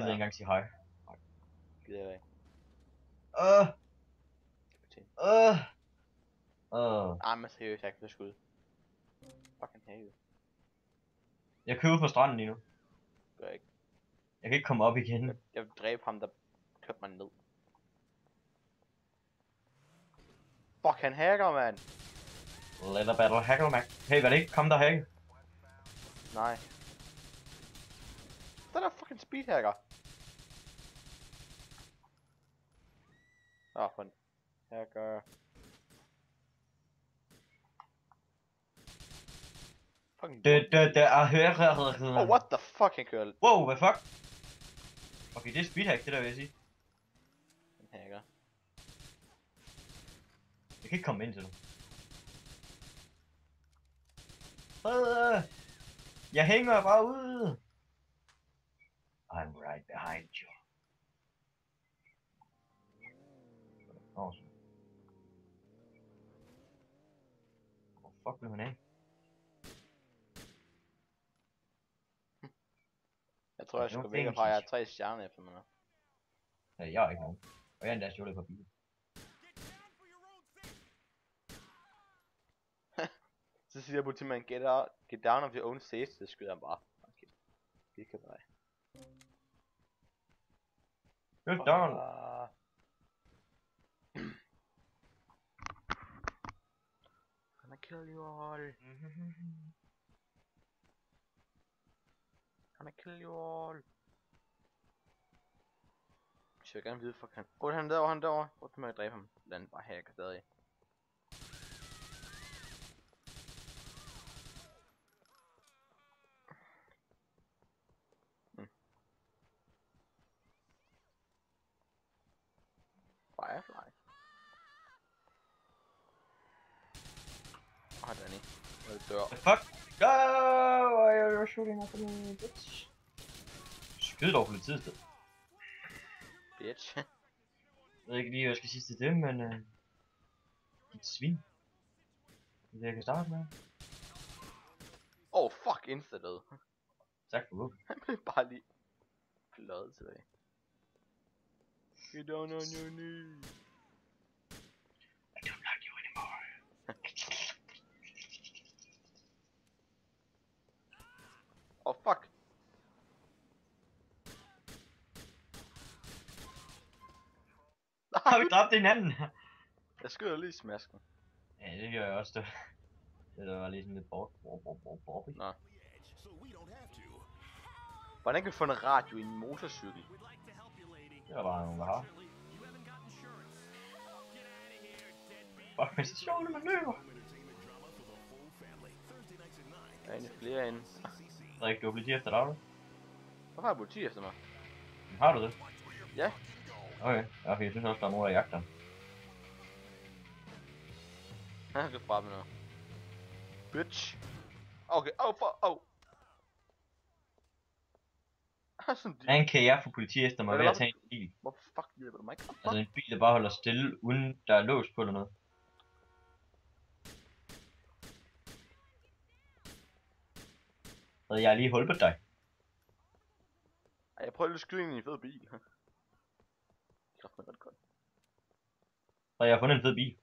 ikke engang sige hej. Gider jeg ikke. Men seriøst, jeg kan ikke skud. Fucking have. Jeg kører ud på stranden lige nu. Gør jeg ikke. Jeg kan ikke komme op igen. Jeg vil dræbe ham, der kørte mig ned. Fuck, han hacker, mand. Let a battle hacker, man. Hey, hvad er det ikke? Kom der hack. Nej. Den er fucking speedhacker. For en hacker. Fucking Det er hacker. what the fuck, han kører. Wow, hvad fuck? Okay, det er speedhack, det der vil jeg sige. En hacker. Jeg kan ikke komme ind til dig. Jeg hænger bare ude. I'm right behind you. Awesome. Hvor fuck blev han af? Jeg tror, jeg skal væk fra, jeg har 3 stjerner efter mig. Ja, jeg har ikke nogen. Og jeg er endda stjålet på bilen. Så siger politimanden, get down of your own safety, så skyder han bare. Okay. Det kan være. Get down! Gonna kill you all. Gonna kill you all. Så jeg vil gerne vide, fuck han. Han derovre. Hvor kan man dræbe ham? Lad han bare hacker stadig. Firefly. Danny. Jeg dør. Fuck! No! You're shooting at me, bitch. Skyd dog politiet sted. Bitch. Jeg ved ikke lige, hvad jeg skal sige til det, men... dit svin. Det er det, jeg kan starte med. Fuck, insta-død. Tak for det. Han blev bare lige fløjet tilbage. Get down on your knee. I don't like you anymore. Fuck. Har vi dræbt hinanden? Jeg skyder lige smasken. Ja, det gør jeg også. Det der var lige sådan lidt bort. Nå. Hvordan kan vi få en radio i en motorcykel? Det var bare nogen, der har. Fuck, men så sjovt, man løber. Der er egentlig flere inde. Frederik, du er politi efter dig, eller? Hvorfor har jeg politi efter mig? Har du det? Ja. Okay, ja, for jeg synes også, der er nogen, der jagter. Han skal fremme noget. Bitch. Okay, Han kan jeg få politi efter mig ved at tage en bil. Hvor fuck hjælper du mig? Altså en bil, der bare holder stille, uden der er lås på eller noget. Jeg har lige hjulpet dig. Ej, jeg prøver lige at skyde ind i en fed bil. Kraft med ret godt. Så jeg har fundet en fed bil.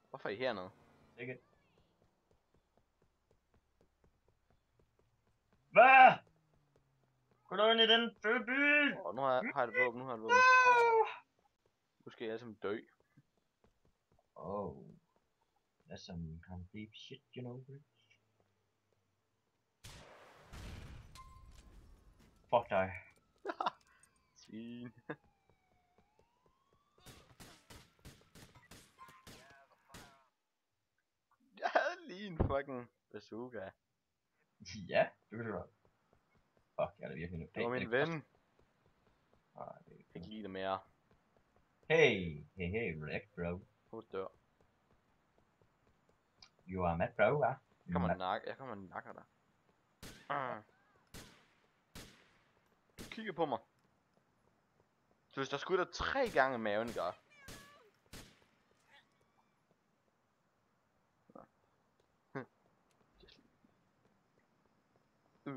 Hvorfor er I hernede? Ikke. Hvad? Gå du ind i den fede bil? Nu har jeg et våben, Nu skal jeg altså dø. That's some kind of deep shit, you know. Fuck dig. Svin. Jeg havde lige en fucking bazooka. Ja, det kan du godt. Fuck, jeg er da virkelig nødt. Det var min ven. Nej, det er ikke lide det mere. Hey, relax, bro. På dør. You are mad, bro, hva? Jeg kommer og nakker dig. Du kigger på mig. Så hvis der skulle der 3 gange maven, gør.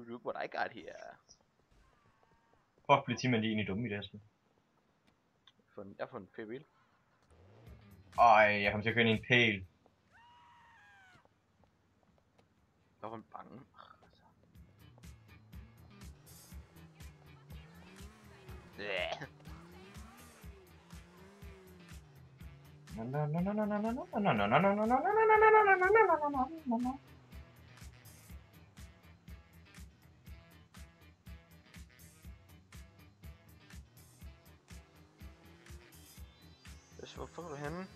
Look what I got here. Fuck, politimænd, de er egentlig dumme i det her spil. Jeg har fundet en fed bil. Ej, jeg kom til at køre ind i en pæl. Jeg var bange. Yeah. Hvor er du henne?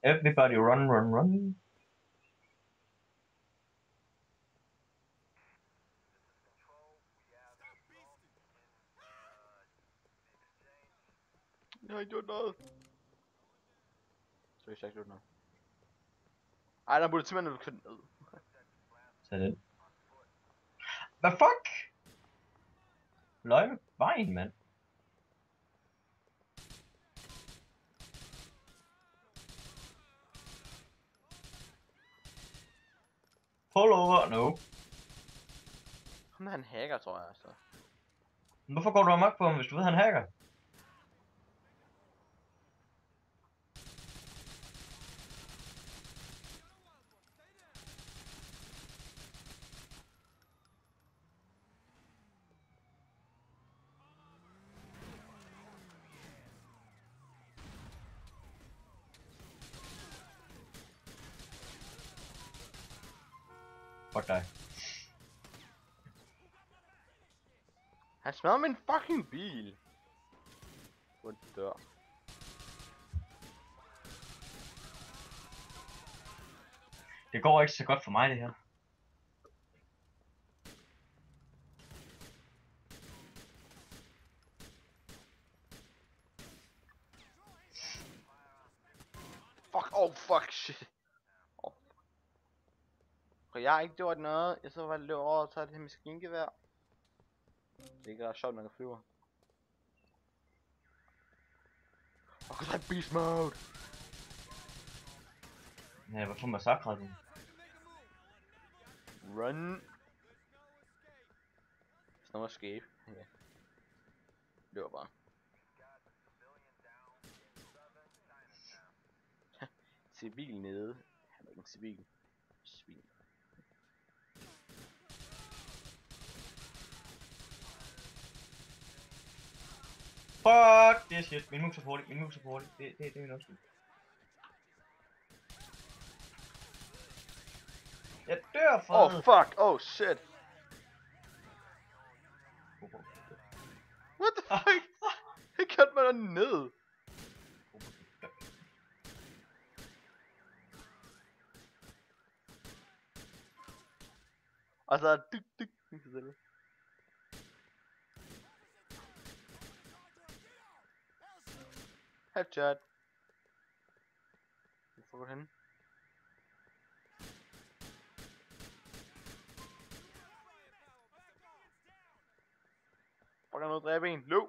Everybody run, run, run. Jeg har ikke gjort noget. Så jeg ikke gjort noget. Ej, der burde simpelthen være kørt ned. Tag den. Hvad fuck? Løg med vejen, mand. Pull over, no. Ham er han hacker, tror jeg altså. Hvorfor går du amok på ham, hvis du ved, han hacker? Fuck dig. Han smadrer min fucking bil. Hvor dør. Det går ikke så godt for mig, det her. Fuck, oh fuck, shit. Oh. For jeg har ikke gjort noget. Jeg så bare løb over og tager det her maskingevær. Det er ikke ret sjovt, når jeg flyver. Og så er beast mode. Ja, hvorfor massakrer du? Run. No escape. Ja. Løber bare. Civil nede. Han er ikke en civil. Svin. Fuck, det er shit. Min mus er hurtigt, min mus er hurtigt. Det er min undskyld. Jeg dør for Oh fuck, oh shit. What the fuck? Jeg kørte mig derned. Og så dyk. Headshot. Hvor går du hen? Fuck, der er noget at dræbe en. Løb!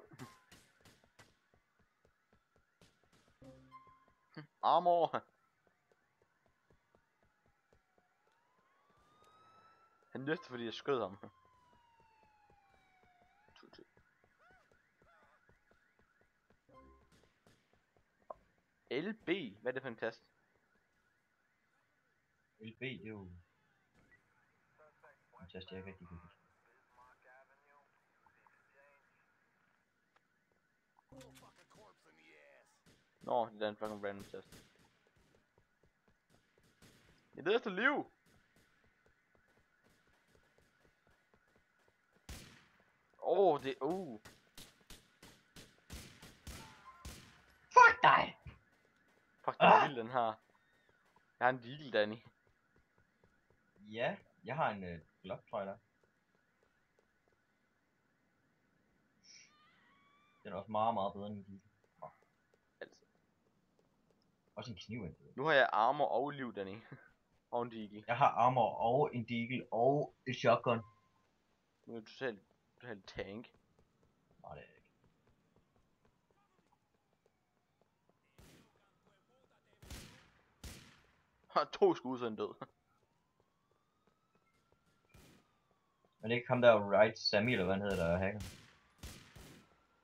Armor! Han løfter, fordi jeg skød ham. LB? Hvad er det for en tast? LB, det er jo... en tast, jeg ikke rigtig kan huske. Nå, det er en fucking random test. Jeg leder efter liv! Det Fuck dig! Fuck, den er vild, den her. Jeg har en deal, Danny. Ja, jeg har en Glock, tror jeg der. Den er også meget, meget bedre end en Deagle. Altså. Også en kniv end det. Nu har jeg armor og liv, Danny. Og en Deagle. Jeg har armor og en Deagle og et shotgun. Nu er du totalt tank. Nej, det er ikke. Har 2 skud, så er han død. Men det er ikke ham der Right Sammy, eller hvad han hedder, der er hacker.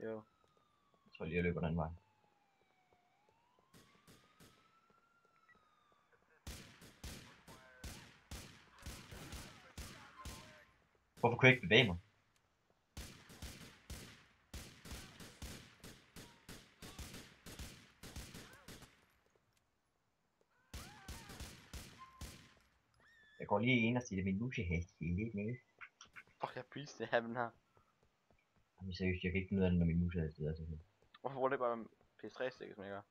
Jo. Jeg tror lige, jeg løber den anden vej. Hvorfor kunne jeg ikke bevæge mig? Jeg går lige ind og siger, at min musehastighed er lidt nede. Fuck, jeg beast det her, den her. Jamen seriøst, jeg kan ikke finde ud af det, når min musehastighed er så høj. Hvorfor bruger det bare en PS3-stik, som jeg gør?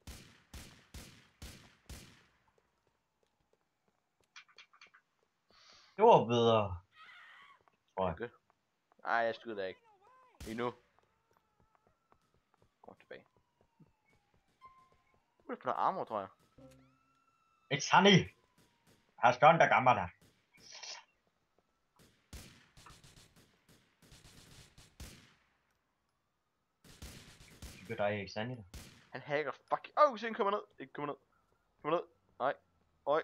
Det var bedre. Tror jeg. Okay. Ej, jeg skyder da ikke. Endnu. Kom tilbage. Nu er det for noget armor, tror jeg. It's honey! Her står der gammer der. Det gør dig ikke sandt der. Han hacker fuck. Åh, se han kommer ned. Ikke kommer ned. Kommer ned. Nej. Øj.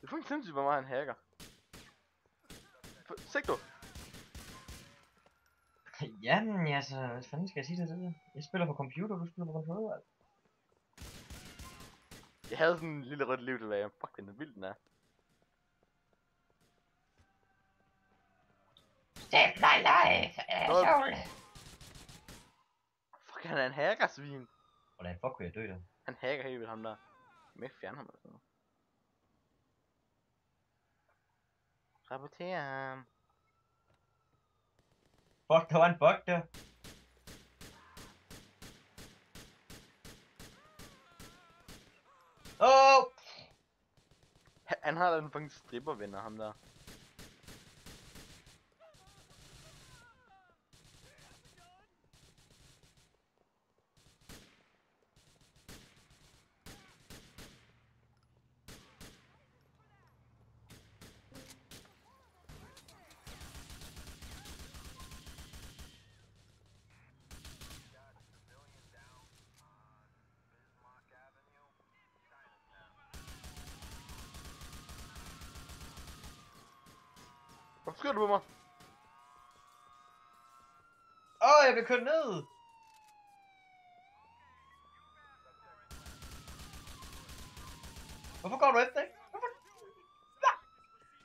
Det får ikke sindssygt, hvor meget han hacker. Sigt du. Jamen, altså, hvad fanden skal jeg sige til det? Jeg spiller på computer, du spiller på controller. Jeg havde sådan en lille rødt liv tilbage. Fuck, den er vild, den er. Save my life, asshole! Fuck, han er en hacker-svin. Hvordan fuck kunne jeg dø der? Han hacker helt vildt ham der. Jeg må ikke fjerne ham eller sådan noget. Rapporter ham. Fuck, der var en bug der. Åh! Oh! Han har da en fucking strippervenner, ham der. Hvorfor skyder du på mig? Åh, jeg blev kørt ned! Hvorfor går du efter, ikke?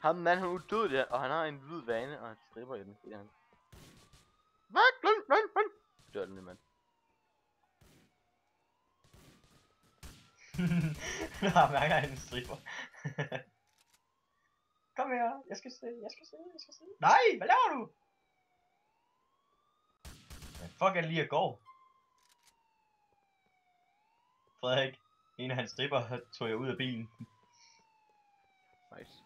Ham mand, han er udødelig, og han har en hvid vane, og han stripper i den, fordi han... Run! Dør den, mand. Nej, mærker han en stripper. Kom her, jeg skal se. Nej, hvad laver du? Hvad fuck er det lige at gå? Frederik, en af hans stripper tog jeg ud af bilen. Nice.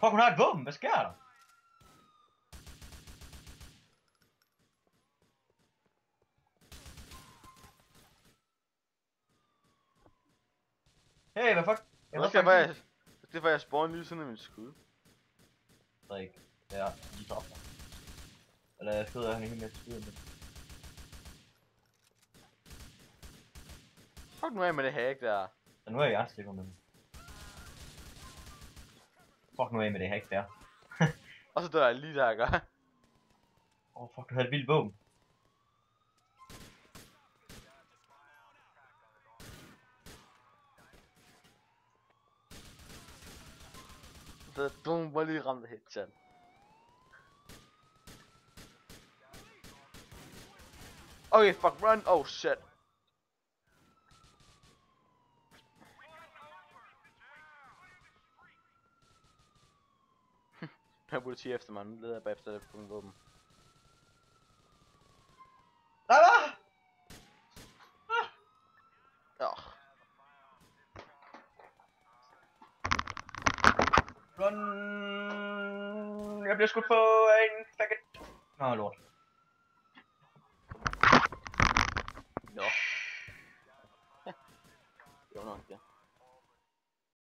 Fuck, hun har et våben, hvad sker der? Hey, hvad fuck? Det var jeg spawn lige sådan af min skud. Frederik, ja, lige top. Eller jeg skyder han ikke med skuden. Fuck nu af med det hack der. Så nu er jeg jernslipper med mig. Fuck nu af med det hack der. Og så dør jeg lige der, gør. Fuck, du havde et vildt våben. Så dum, var lige ramt headshot. Okay, fuck, run. Oh shit. Jeg burde sige efter mig, nu leder jeg bare efter det på min våben. Ah! Oh. Run! Jeg bliver skudt på en faggot. Nå, lort. Nå. Det var nok det.